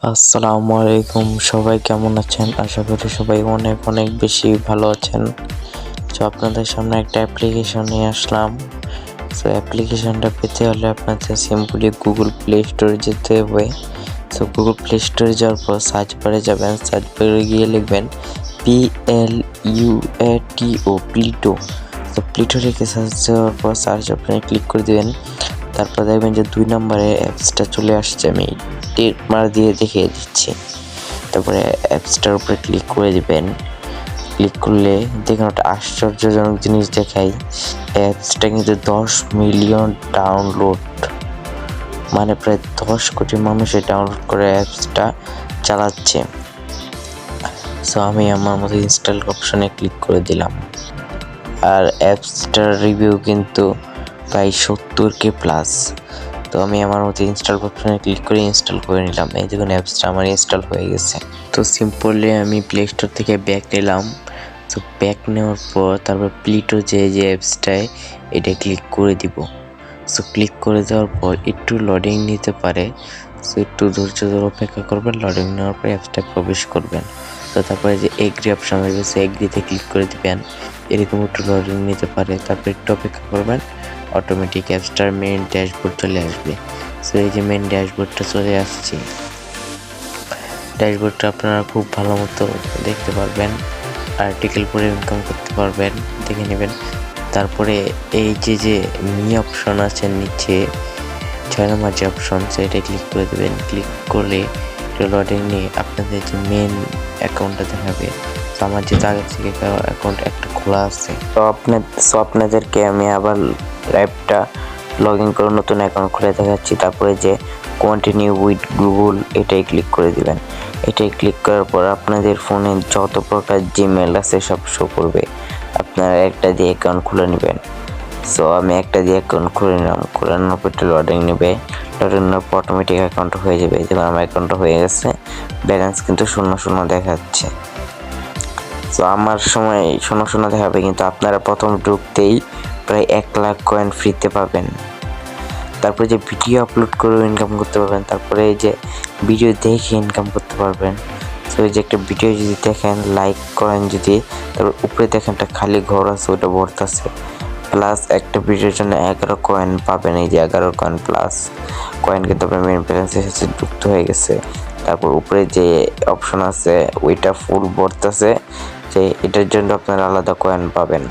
আসসালামু আলাইকুম, সবাই কেমন আছেন? আশা করি সবাই অনেক অনেক বেশি ভালো আছেন। তো আপনাদের সামনে একটা অ্যাপ্লিকেশন নিয়ে আসলাম। সো অ্যাপ্লিকেশনটা পেতে হলে আপনাদের সিম্পলি গুগল প্লে স্টোরে যেতে হবে। সো গুগল প্লে স্টোরে যাওয়ার পর সার্চ বারে যাবেন, সার্চ বারে গিয়ে লিখবেন PLUATO প্লিটো। তো প্লিটো লিখে সার্চ দেওয়ার পর সার্চ অপশনে ক্লিক করে দেবেন। তারপর দেখবেন যে 2 নম্বরে অ্যাপসটা চলে আসছে, আমি টিক মার দিয়ে দেখিয়ে দিচ্ছি। তারপরে অ্যাপসটার উপরে ক্লিক করে দিবেন। ক্লিক করলে দেখুন একটা আশ্চর্যজনক জিনিস দেখাই, অ্যাপসটা কিন্তু 10 মিলিয়ন ডাউনলোড, মানে প্রায় 10 কোটি মানুষে ডাউনলোড করে অ্যাপসটা চালাচ্ছে। সো আমি আমার মতো ইনস্টল অপশনে ক্লিক করে দিলাম। আর অ্যাপসটার রিভিউ কিন্তু প্রায় 70K প্লাস। তো আমি আমার মতো ইনস্টল অপশনে ক্লিক করে ইনস্টল করে নিলাম। এই দেখুন অ্যাপসটা আমার ইনস্টল হয়ে গেছে। তো সিম্পলি আমি প্লে স্টোর থেকে ব্যাক নিলাম। তো ব্যাক নেওয়ার পর তারপর প্লিটো যে অ্যাপসটায় এটা ক্লিক করে দিব। সো ক্লিক করে দেওয়ার পর একটু লোডিং নিতে পারে। সো একটু ধৈর্য ধরে অপেক্ষা করবেন। লোডিং নেওয়ার পর অ্যাপসটায় প্রবেশ করবেন। তো তারপরে যে এগ্রি অপশন রয়েছে এগ্রিতে ক্লিক করে দিবেন। এরকম একটু লোডিং নিতে পারে, তারপর একটু অপেক্ষা করবেন। অটোমেটিক অ্যাপসটার মেইন ড্যাশবোর্ড চলে আসবে। সো এই যে মেইন ড্যাশবোর্ডটা চলে আসছে। ড্যাশবোর্ডটা আপনারা খুব ভালো মতো দেখতে পারবেন, আর্টিকেল পড়ে ইনকাম করতে পারবেন, দেখে নেবেন। তারপরে এই যে মি অপশন আছে নিচে 6 নম্বর যে অপশন, সেটা ক্লিক করে দেবেন। ক্লিক করলে লোডিং নিয়ে আপনাদের যে মেন অ্যাকাউন্টটা দেখাবে। তো আমার যেহেতু আগে থেকে অ্যাকাউন্ট একটা খোলা আছে, তো আপনাদেরকে আমি আবার অ্যাপটা লগ ইন করে নতুন অ্যাকাউন্ট খুলে দেখাচ্ছি। তারপরে যে কন্টিনিউ উইথ গুগল এটাই ক্লিক করে দিবেন। এটাই ক্লিক করার পর আপনাদের ফোনে যত প্রকার জিমেল আছে সব শো করবে। আপনারা একটা দিয়ে অ্যাকাউন্ট খুলে নেবেন। সো আমি একটা দিয়ে অ্যাকাউন্ট খুলে নিলাম। খুলে নেওয়ার পর লোডিং নেবে। লোডিং নেওয়ার পর অটোমেটিক অ্যাকাউন্ট হয়ে যাবে। যেমন আমার অ্যাকাউন্টটা হয়ে গেছে, ব্যালেন্স কিন্তু 0 দেখাচ্ছে। সো আমার সময় 0 দেখাবে, কিন্তু আপনারা প্রথম ঢুকতেই প্রায় 1 লাখ কয়েন ফ্রিতে পাবেন। তারপরে যে ভিডিও আপলোড করে ইনকাম করতে পারবেন। তারপরে এই যে ভিডিও দেখে ইনকাম করতে পারবেন। তো এই যে একটা ভিডিও যদি দেখেন, লাইক করেন যদি, তারপর উপরে দেখেন একটা খালি ঘর আছে, ওটা ভরতেছে। প্লাস একটা ভিডিওর জন্য 11 কয়েন পাবেন। এই যে 11 কয়েন প্লাস কয়েন কিন্তু আপনার মেন ব্যালেন্সের সাথে যুক্ত হয়ে গেছে। তারপর উপরে যে অপশন আছে ওইটা ফুল ভরতেছে, যে এটার জন্য আপনারা আলাদা কয়েন পাবেন।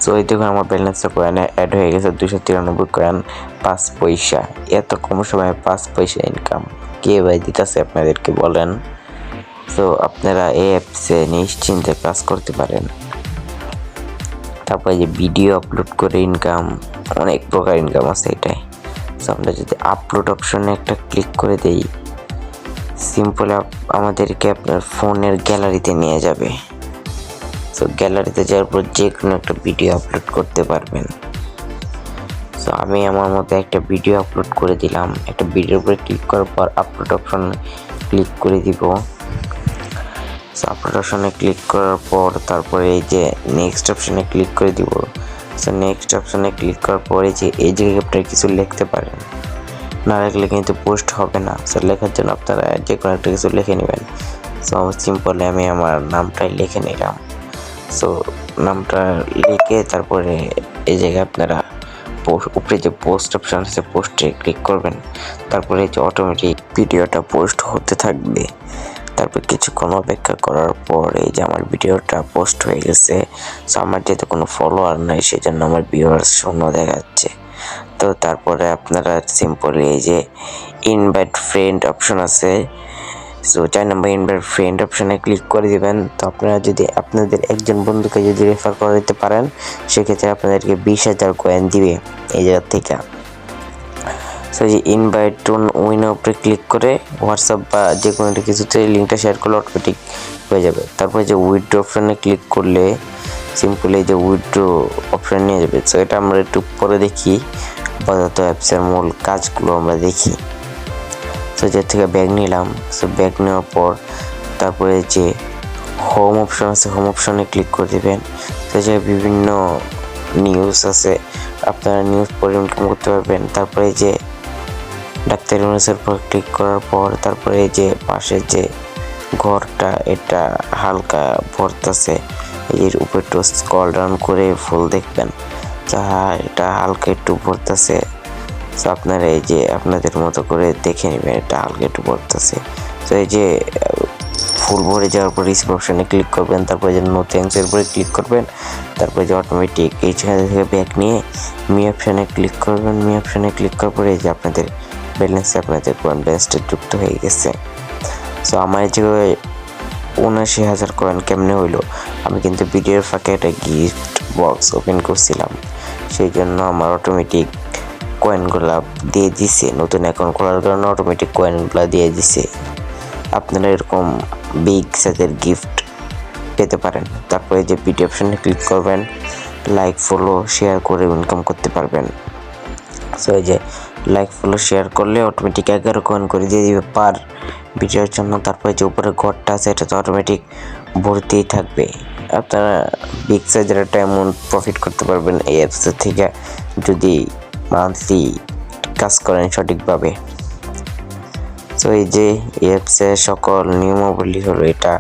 সো এই দেখুন আমার ব্যালেন্সে কয়েন অ্যাড হয়ে গেছে 293 কয়েন 5 পয়সা। এত কম সময়ে 5 পয়সা ইনকাম কে ভাই দিতেছে আপনাদেরকে বলেন? তো আপনারা এই অ্যাপসে নিশ্চিন্তে কাজ করতে পারেন। তারপরে যে ভিডিও আপলোড করে ইনকাম, অনেক প্রকার ইনকাম আছে এটাই। সো আমরা যদি আপলোড অপশনে একটা ক্লিক করে দেই, সিম্পল আমাদেরকে আপনার ফোনের গ্যালারিতে নিয়ে যাবে। সো গ্যালারিতে যাওয়ার পর যে কোনো একটা ভিডিও আপলোড করতে পারবেন। সো আমি আমার মতো একটা ভিডিও আপলোড করে দিলাম। একটা ভিডিওর উপরে ক্লিক করার পর আপলোড অপশন ক্লিক করে দিব। সো আপলোড অপশনে ক্লিক করার পর তারপরে এই যে নেক্সট অপশনে ক্লিক করে দিব। সো নেক্সট অপশনে ক্লিক করার পরে যে এই জায়গায় আপনারা কিছু লিখতে পারেন, না লিখলে কিন্তু পোস্ট হবে না। সো লেখার জন্য আপনারা যে কোনো একটা কিছু লিখে নেবেন। সো সিম্পলি আমি আমার নামটাই লিখে নিলাম। সো নামটা লিখে তারপরে এই জায়গায় আপনারা উপরে যে পোস্ট অপশন আছে পোস্টে ক্লিক করবেন। তারপরে যে অটোমেটিক ভিডিওটা পোস্ট হতে থাকবে। তারপর কিছুক্ষণ অপেক্ষা করার পর এই যে আমার ভিডিওটা পোস্ট হয়ে গেছে। সো আমার যেহেতু কোনো ফলোয়ার নাই, সেজন্য আমার ভিউয়ার্স 0 দেখাচ্ছে। তো তারপরে আপনারা সিম্পলি এই যে ইনভাইট ফ্রেন্ড অপশন আছে, সো 4 নম্বর ইনভাইট ফ্রেন্ড অপশনে ক্লিক করে দিবেন। তো আপনারা যদি আপনাদের একজন বন্ধুকে যদি রেফার করে দিতে পারেন, সেক্ষেত্রে আপনাদেরকে 20,000 কয়েন দিবে এই জায়গা থেকে। সো এই যে ইনভাইট টু উইনের উপরে ক্লিক করে হোয়াটসঅ্যাপ বা যে কোনো একটা কিছুতে লিঙ্কটা শেয়ার করলে অটোমেটিক হয়ে যাবে। তারপরে যে উইথড্র অপশনে ক্লিক করলে সিম্পলি এই যে উইথড্র অপশন নিয়ে যাবে। সো এটা আমরা একটু পরে দেখি, আপাতত অ্যাপসের মূল কাজগুলো আমরা দেখি। সো যে থেকে ব্যাগ নিলাম। সো ব্যাগ নেওয়ার পর তারপরে যে হোম অপশন আছে, হোম অপশনে ক্লিক করে দেবেন। তো যে বিভিন্ন নিউজ আছে, আপনারা নিউজ পড়ে ইনকাম করতে পারবেন। তারপরে যে ডাক্তার ইউনুসের উপর ক্লিক করার পর তারপরে এই যে পাশে যে ঘরটা এটা হালকা ভরতেছে, এর উপর একটু স্ক্রল ডাউন করে ফুল দেখবেন এটা হালকা একটু ভরতেছে। তো আপনারা এই যে আপনাদের মতো করে দেখে নেবেন এটা হালকা একটু ভরতেছে। তো এই যে ফুল ভরে যাওয়ার পর রিসিভ অপশানে ক্লিক করবেন, তারপরে যে নো থ্যাঙ্কসের উপরে ক্লিক করবেন, তারপরে যে অটোমেটিক এইখান থেকে ব্যাক নিয়ে মি অপশানে ক্লিক করবেন। মি অপশানে ক্লিক করার পরে এই যে আপনাদের ব্যালেন্সে আপনাদের কয়েন ব্যালেন্সটা যুক্ত হয়ে গেছে। সো আমার এই জায়গায় ৭৯,০০০ কয়েন কেমনে হইলো, আমি কিন্তু ভিডিওর ফাঁকে একটা গিফট বক্স ওপেন করছিলাম, সেই জন্য আমার অটোমেটিক কয়েনগুলা দিয়ে দিছে। নতুন অ্যাকাউন্ট খোলার কারণে অটোমেটিক কয়েনগুলা দিয়ে দিছে। আপনারা এরকম বিগ সাইজের গিফট পেতে পারেন। তারপরে যে ভিডিও অপশানে ক্লিক করবেন, লাইক ফলো শেয়ার করে ইনকাম করতে পারবেন। সো এই যে লাইক ফলো শেয়ার করলে অটোমেটিক 11 কয়েন করে দিয়ে দিবে পার ভিডিওর জন্য। তারপরে যে উপরে ঘরটা আছে এটা তো অটোমেটিক ভর্তিই থাকবে। আপনারা বিগ সাইজের একটা অ্যামাউন্ট প্রফিট করতে পারবেন এই অ্যাপসের থেকে যদি মান্থলি কাজ করেন সঠিকভাবে। তো এই যে অ্যাপসের সকল নিয়মাবলী হলো এটা।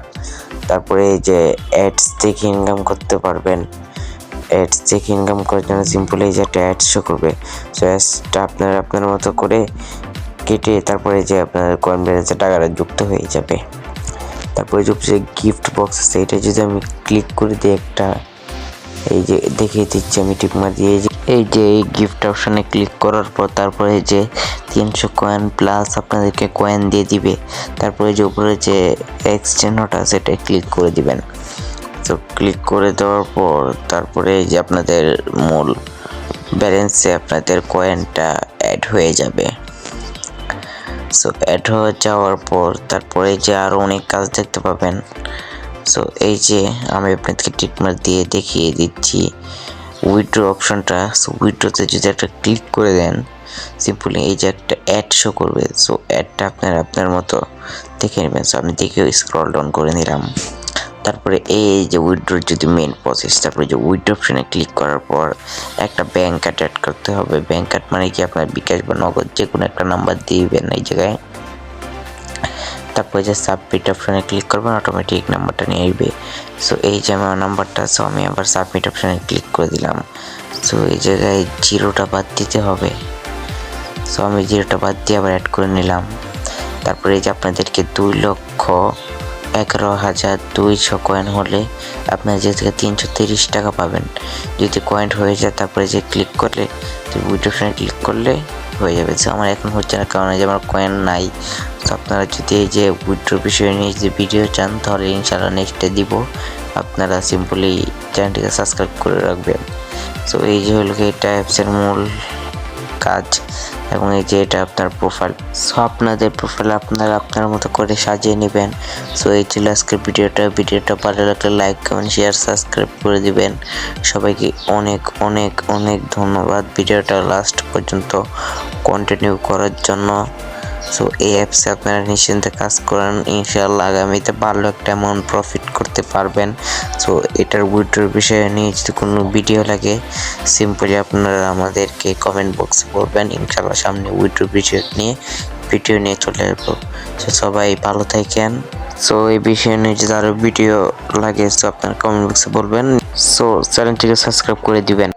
তারপরে এই যে অ্যাডস থেকে ইনকাম করতে পারবেন। অ্যাডস থেকে ইনকাম করার জন্য সিম্পল এই যে একটা অ্যাডস শো করবে। সো অ্যাডসটা আপনার মতো করে কেটে তারপরে যে আপনার কয়েন ব্যালেন্সে টাকাটা যুক্ত হয়ে যাবে। তারপরে যে গিফট বক্স আছে এটা যদি আমি ক্লিক করে দিই একটা, এই যে দেখিয়ে দিচ্ছি আমি টিকমার দিয়ে এই যে এই গিফট অপশানে ক্লিক করার পর তারপরে যে 300 কয়েন প্লাস আপনাদেরকে কয়েন দিয়ে দিবে। তারপরে যে উপরে যে এক্সচেঞ্জটা আছে এটা ক্লিক করে দিবেন। তো ক্লিক করে দেওয়ার পর তারপরে যে আপনাদের মূল ব্যালেন্সে আপনাদের কয়েনটা অ্যাড হয়ে যাবে। সো অ্যাড হয়ে যাওয়ার পর তারপরে যে আরও অনেক কাজ দেখতে পাবেন। সো এই যে আমি আপনাদেরকে টিকমার্ক দিয়ে দেখিয়ে দিচ্ছি উইথড্র অপশনটা। সো উইথড্রতে যদি একটা ক্লিক করে দেন সিম্পলি এই যে একটা অ্যাড শো করবে। সো অ্যাডটা আপনার মতো দেখে নেবেন। সো আমি দেখে স্ক্রল ডাউন করে নিলাম। তারপরে এই যে উইথড্র যদি মেন প্রসেস, তারপরে যে উইথড্র অপশনে ক্লিক করার পর একটা ব্যাঙ্ক কার্ড অ্যাড করতে হবে। ব্যাঙ্ক কার্ড মানে কি আপনার বিকাশ বা নগদ যে কোনো একটা নাম্বার দিবেন এই জায়গায়। তারপরে যে সাবমিট অপশনে ক্লিক করবেন, অটোমেটিক নাম্বারটা নিয়ে আসবে। সো এই যে আমার নাম্বারটা, সো আমি আবার সাবমিট অপশনে ক্লিক করে দিলাম। সো এই জায়গায় জিরোটা বাদ দিতে হবে। সো আমি জিরোটা বাদ দিয়ে আবার অ্যাড করে নিলাম। তারপরে এই যে আপনাদেরকে 2,11,200 কয়েন হলে আপনার যে থেকে 330 টাকা পাবেন যদি কয়েন হয়ে যায়। তারপরে যে ক্লিক করলে উইথড্র অপশনে ক্লিক করলে হয়ে যাবে। সো আমার এখন হচ্ছে না কারণ যে আমার কয়েন নাই। তো আপনারা যদি এই যে উইথড্র বিষয় নিয়ে যদি ভিডিও চান তাহলে ইনশাআল্লাহ নেক্সটে দিব। আপনারা সিম্পলি চ্যানেলটিকে সাবস্ক্রাইব করে রাখবেন। সো এই যে হলো এটা অ্যাপসের মূল কাজ, এবং এই যে এটা আপনার প্রোফাইল। সো আপনাদের প্রোফাইল আপনারা আপনার মতো করে সাজিয়ে নেবেন। সো এই ছিল আজকের ভিডিওটা ভালো লাগলে লাইক কমেন্ট শেয়ার সাবস্ক্রাইব করে দিবেন। সবাইকে অনেক অনেক অনেক ধন্যবাদ ভিডিওটা লাস্ট পর্যন্ত কন্টিনিউ করার জন্য। সো এই অ্যাপসে আপনারা নিশ্চিন্তে কাজ করেন, ইনশাআল্লাহ আগামীতে ভালো একটা অ্যামাউন্ট প্রফিট করতে পারবেন। সো এটার উইথড্রর বিষয়ে নিয়ে যদি কোনো ভিডিও লাগে সিম্পলি আপনারা আমাদেরকে কমেন্ট বক্সে বলবেন, ইনশাআল্লাহ সামনে উইথড্রর বিষয় নিয়ে ভিডিও নিয়ে চলে আসবো। সো সবাই ভালো থাকেন। সো এই বিষয় নিয়ে যদি আরও ভিডিও লাগে সো আপনারা কমেন্ট বক্সে বলবেন। সো চ্যানেলটিকে সাবস্ক্রাইব করে দিবেন।